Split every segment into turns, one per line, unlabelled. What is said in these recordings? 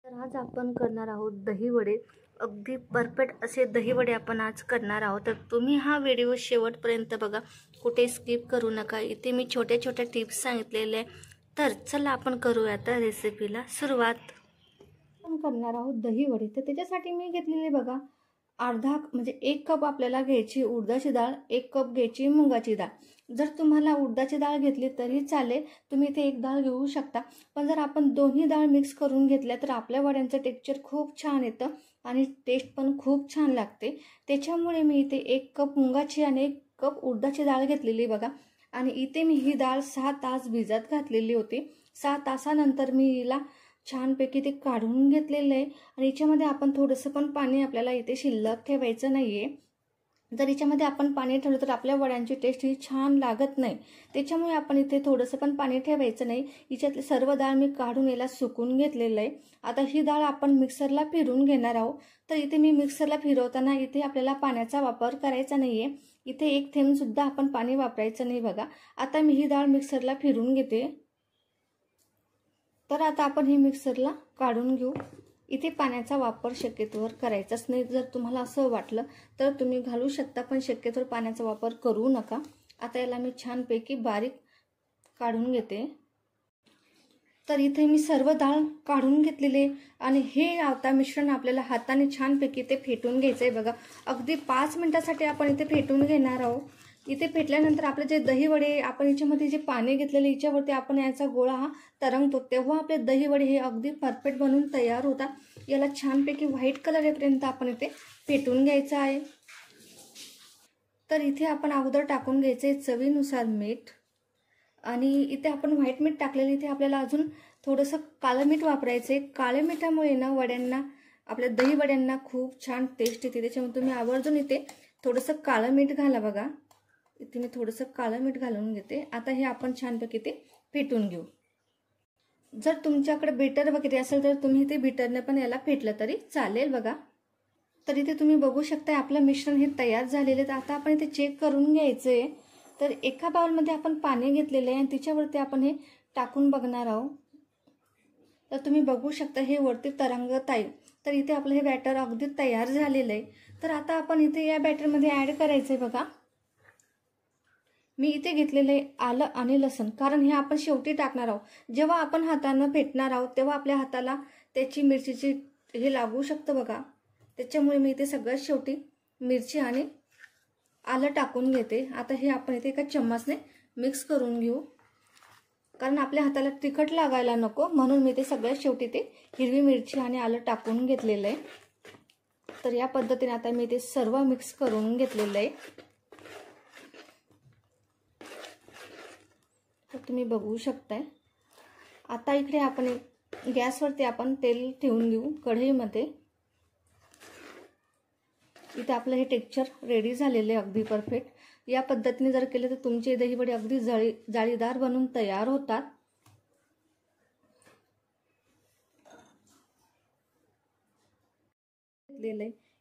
तर आज आपण करणार आहोत दही वडे। अगदी परफेक्ट असे दही वडे आपण आज करणार आहोत। तर तुम्ही हा व्हिडिओ शेवटपर्यंत बघा, कुठे स्किप करू नका। इथे मी छोटे छोटे टिप्स सांगितलेले। तर चला आपण करूया आता रेसिपीला सुरुवात। आपण करणार आहोत दही वडे। तर त्याच्यासाठी मी घेतलेले बघा अर्धा म्हणजे 1 कप आपल्याला घ्यायची उडदाची डाळ, 1 कप घ्यायची मुगाची डाळ। जर तुम्हाला उडदाची डाळ घेतली तरी चालेल, तुम्ही इथे एक डाळ घेऊ शकता। पण जर आपण दोन्ही डाळ मिक्स करून घेतल्या तर आपल्या वड्यांचं टेक्स्चर खूप छान येतं आणि टेस्ट पण खूप छान लागते। त्याच्यामुळे मी इथे 1 कप मुगाची आणि 1 कप उडदाची डाळ घेतलेली बघा। आणि इथे मी ही डाळ 6 तास भिजत घातलेली होती। 6 तासानंतर मी हिला छानपैकी ते काढून घेतलेलं आहे। आणि याच्यामध्ये आपण थोडंसं पण पाणी आपल्याला इथे शिल्लक ठेवायचं नाहीये। जर याच्यामध्ये आपण पाणी ठेवलं तर आपल्या वड्यांची टेस्ट ही छान लागत नाही। त्याच्यामुळे आपण इथे थोडंसं पण पाणी ठेवायचं नाही। याच्यातले सर्व डाळ मी काढून याला सुकून घेतलेलं आहे। आता ही डाळ आपण मिक्सरला फिरवून घेणार आहोत। तर इथे मी मिक्सरला फिरवताना इथे आपल्याला पाण्याचा वापर करायचा नाहीये। इथे 1 थेंब सुद्धा आपण पाणी वापरायचं नाही बघा। आता मी ही डाळ मिक्सरला फिरवून घेते। तर आता आपण ही मिक्सरला काढून घेऊ। इथे पाण्याचा वापर शक्यतोवर करायचाच नाही। जर तुम्हाला असं वाटलं तर तुम्ही घालू शकता, पण शक्यतोवर पाण्याचा वापर करू नका। आता याला मी छानपैकी बारीक काढून घेते। तर इथे मी सर्व डाळ काढून घेतलेले आणि हे आता मिश्रण आपल्याला हाताने छानपैकी ते फेटून घ्यायचंय बघा। अगदी 5 मिनिटासाठी आपण इथे फेटून घेणार आहोत। इथे फेटल्यानंतर आपले जे दही वडे आपण याच्यामध्ये जे पाणी घेतलेले याच्यावरती आपण याचा गोळा हा तरंगतो, तेव्हा आपले दही वडे हे अगदी परफेक्ट बनून तयार होतात। याला छानपैकी व्हाईट कलर येईपर्यंत आपण इथे फेटून घ्यायचं आहे। तर इथे आपण अगोदर टाकून घ्यायचे चवीनुसार मीठ आणि इथे आपण व्हाईट मीठ टाकलेले, इथे आपल्याला अजून थोडंसं काळं मीठ वापरायचे। काळ्या मिठामुळे ना वड्यांना, आपल्या दही वड्यांना खूप छान टेस्ट येते। त्याच्यामुळे तुम्ही आवर्जून इथे थोडंसं काळं मीठ घाला बघा। इथे मी थोडंसं काळं मीठ घालून घेते। आता हे आपण छानपैकी ते फेटून घेऊ। जर तुमच्याकडे बीटर वगैरे असेल तर तुम्ही इथे बीटरने पण याला फेटलं तरी चालेल बघा। तर इथे तुम्ही बघू शकता आपलं मिश्रण हे तयार झालेले आहे। आता आपण इथे चेक करून घ्यायचंय। तर एका बाउलमध्ये आपण पाणी घेतलेलं आहे आणि त्याच्यावरती आपण हे टाकून बघणार आहोत। तर तुम्ही बघू शकता हे वरती तरंगत आहे। तर इथे आपलं हे बॅटर अगदी तयार झालेलं आहे। तर आता आपण इथे या बॅटरमध्ये ऍड करायचंय बघा। मी इथे घेतलेले आलं आणि लसूण, कारण हे आपण शेवटी टाकणार आहोत। जेव्हा आपण हाताने फेटणार आहोत तेव्हा आपल्या हाताला त्याची मिरचीची हे लागू शकतं बघा। त्याच्यामुळे मी इथे सगळ्यात शेवटी मिरची आणि आलं टाकून घेते। आता हे आपण इथे एका चम्मचने मिक्स करून घेऊ, कारण आपल्या हाताला तिखट लागायला नको, म्हणून मी ते सगळ्यात शेवटी ते हिरवी मिरची आणि आलं टाकून घेतलेलं आहे। तर या पद्धतीने आता मी ते सर्व मिक्स करून घेतलेलं आहे। तर तुम्ही बघू शकताय। आता इकडे आपण गॅसवरती आपण तेल ठेवून घेऊ कढईमध्ये। इथे आपलं हे टेक्स्चर रेडी झालेले अगदी परफेक्ट। या पद्धतीने जर केले तर तुमचे दही वडे अगदी जाळीदार बनून तयार होतात।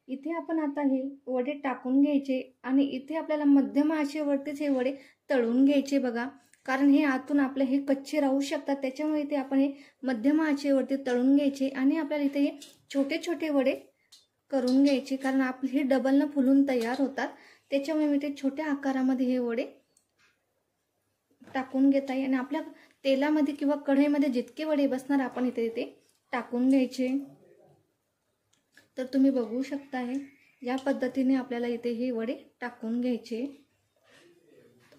इथे आपण आता हे वडे टाकून घ्यायचे आणि इथे आपल्याला मध्यम आचेवरतीच हे वडे तळून घ्यायचे बघा, कारण हे आतून आपले हे कच्चे राहू शकतात। त्याच्यामुळे इथे आपण हे मध्यम आचेवरती तळून घ्यायचे आणि आपल्याला इथे हे छोटे छोटे वडे करून घ्यायचे, कारण आपले हे डबल न फुलून तयार होतात। त्याच्यामुळे मी ते छोट्या आकारामध्ये हे वडे टाकून घेत आहे आणि आपल्या तेलामध्ये किंवा कढईमध्ये जितके वडे बसणार आपण इथे ते टाकून घ्यायचे। तर तुम्ही बघू शकता हे या पद्धतीने आपल्याला इथे हे वडे टाकून घ्यायचे।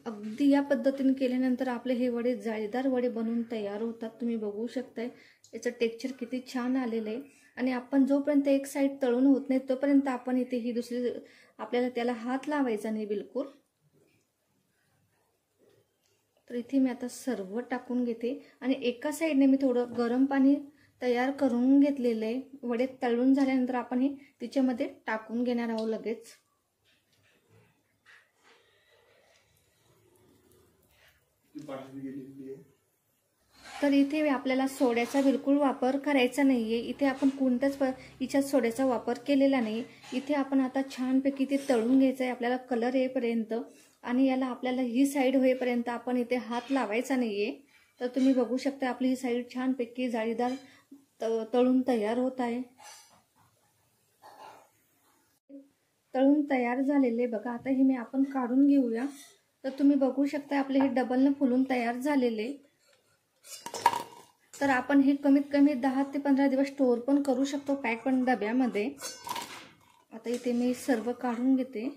अगदी या पद्धतीने केल्यानंतर आपले हे वडे जाळीदार वडे बनून तयार होतात। तुम्ही बघू शकताय याचं टेक्स्चर किती छान आलेलं आहे। आणि आपण जोपर्यंत एक साइड तळून होत नाही तोपर्यंत आपण इथे ही दुसरी आपल्याला त्याला हात लावायचा नाही बिलकुल। तर इथे मी आता सर्व टाकून घेते आणि एका साइडने मी थोडं गरम पाणी तयार करून घेतलेलं आहे। वडे तळून झाल्यानंतर आपण हे तिच्यामध्ये टाकून घेणार आहोत लगेच। तर इथे आपल्याला सोड्याचा बिलकुल वापर करायचा नाहीये। इथे आपण कोणत्याच हिच्यात सोड्याचा वापर केलेला नाही। इथे आपण आता छानपैकी ते तळून घ्यायचं आहे आपल्याला कलर येईपर्यंत, आणि याला आपल्याला ही साइड होईपर्यंत आपण इथे हात लावायचा नाहीये। तर तुम्ही बघू शकता आपली ही साइड छानपैकी जाळीदार तळून तयार होत आहे। तळून तयार झालेले बघा। आता हे मी आपण काढून घेऊया। तर तुम्ही बघू शकता आपले हे डबलने फुलून तयार झालेले। तर आपण हे कमीत कमी 10 ते 15 दिवस स्टोअर पण करू शकतो पॅक पण डब्यामध्ये। आता इथे मी सर्व काढून घेते।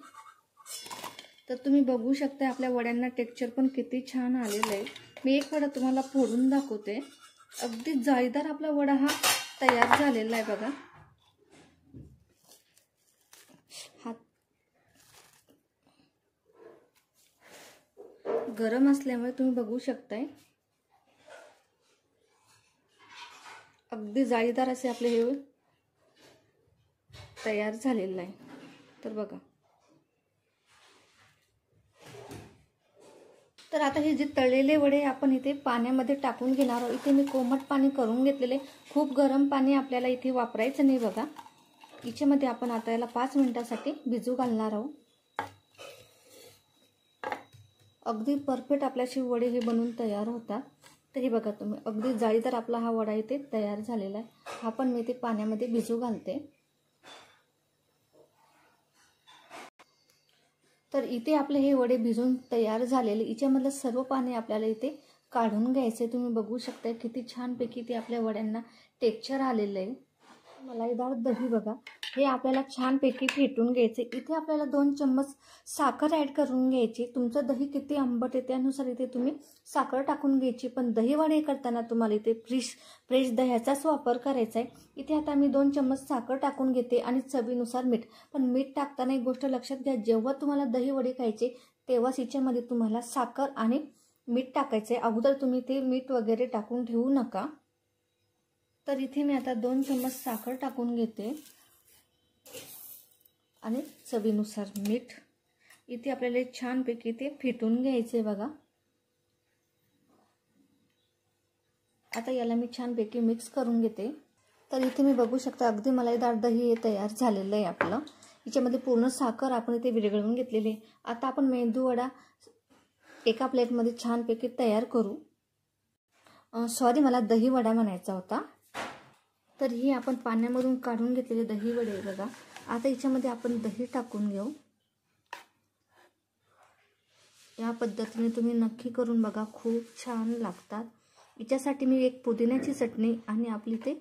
तर तुम्ही बघू शकता आपल्या वड्यांना टेक्स्चर पण किती छान आलेलं आहे। मी एक वडा तुम्हाला फोडून दाखवते। अगदी जाळीदार आपला वडा हा तयार झालेला आहे बघा। गरम असल्यामुळे तुम्ही बघू शकताय अगदी जाळीदार असे आपले हे तयार झालेलं आहे। तर बघा, तर आता हे जे तळलेले वडे आपण इथे पाण्यामध्ये टाकून घेणार आहोत। इथे मी कोमट पाणी करून घेतलेले, खूप गरम पाणी आपल्याला इथे वापरायचं नाही बघा। याच्यामध्ये आपण आता याला 5 मिनिटासाठी भिजू घालणार आहोत। अगदी परफेक्ट आपल्याचे वडे हे बनवून तयार होतात। तर हे बघा तुम्ही अगदी जाळीदार आपला हा वडा इथे तयार झालेला आहे। हा पण मी इथे पाण्यामध्ये भिजू घालते। तर इथे आपले हे वडे भिजून तयार झालेले, याच्यामधलं सर्व पाणी आपल्याला इथे काढून घ्यायचे। तुम्ही बघू शकता किती छानपैकी ते आपल्या वड्यांना टेक्स्चर आलेलं आहे। मलाईदार दही बघा, हे आपल्याला छानपैकी फेटून घ्यायचे। इथे आपल्याला 2 चम्मच साखर ॲड करून घ्यायची। तुमचं दही किती आंबट आहे त्यानुसार इथे तुम्ही साखर टाकून घ्यायची। पण दही वडे करताना तुम्हाला इथे फ्रेश दह्याचाच वापर करायचा आहे। इथे आता मी 2 चम्मच साखर टाकून घेते आणि चवीनुसार मीठ। पण मीठ टाकताना एक गोष्ट लक्षात घ्या, जेव्हा तुम्हाला दही वडे खायचे तेव्हाच याच्यामध्ये तुम्हाला साखर आणि मीठ टाकायचे। अगोदर तुम्ही ते मीठ वगैरे टाकून ठेवू नका। तर इथे मी आता 2 चम्मच साखर टाकून घेते आणि चवीनुसार मीठ। इथे आपल्याला छानपैकी ते फेटून घ्यायचे बघा। आता याला मी छानपैकी मिक्स करून घेते। तर इथे मी बघू शकता अगदी मलाईदार दही तयार झालेलं आहे आपलं। याच्यामध्ये पूर्ण साखर आपण इथे विरघळून घेतलेली। आता आपण मेंदू वडा एका प्लेटमध्ये छानपैकी तयार करू। सॉरी, मला दही वडा म्हणायचा होता। तर ही आपण पाण्यामधून काढून घेतलेले दही वडे बघा। आता याच्यामध्ये आपण दही टाकून घेऊ। या पद्धतीने तुम्ही नक्की करून बघा, खूप छान लागतात। याच्यासाठी मी एक पुदिन्याची चटणी आणि आपली ते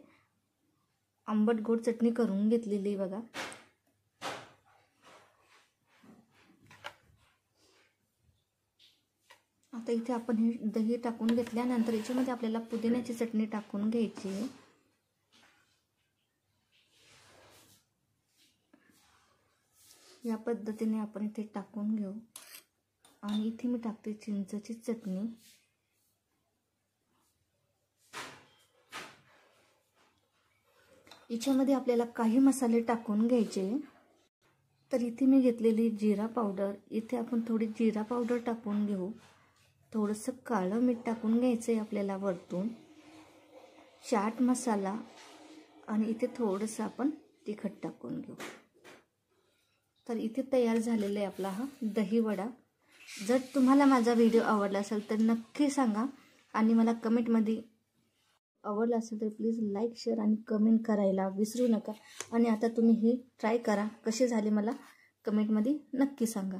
आंबट गोड चटणी करून घेतलेली बघा। आता इथे आपण हे दही टाकून घेतल्यानंतर याच्यामध्ये आपल्याला पुदिन्याची चटणी टाकून घ्यायची आहे। या पद्धतीने आपण इथे टाकून घेऊ आणि इथे मी टाकते चिंचेची चटणी। याच्यामध्ये आपल्याला काही मसाले टाकून घ्यायचे। तर इथे मी घेतलेली जिरा पावडर, इथे आपण थोडी जिरा पावडर टाकून घेऊ। थोडंसं काळं मीठ टाकून घ्यायचं आहे आपल्याला वरतून, चाट मसाला आणि इथे थोडंसं आपण तिखट टाकून घेऊ। तर इथे तयार झालेला आहे आपला हा दही वडा। जर तुम्हाला माझा व्हिडिओ आवडला असेल तर नक्की सांगा आणि मला कमेंटमध्ये आवडला असेल तर प्लीज लाईक, शेअर आणि कमेंट करायला विसरू नका। आणि आता तुम्ही हे ट्राय करा, कसे झाले मला कमेंटमध्ये नक्की सांगा।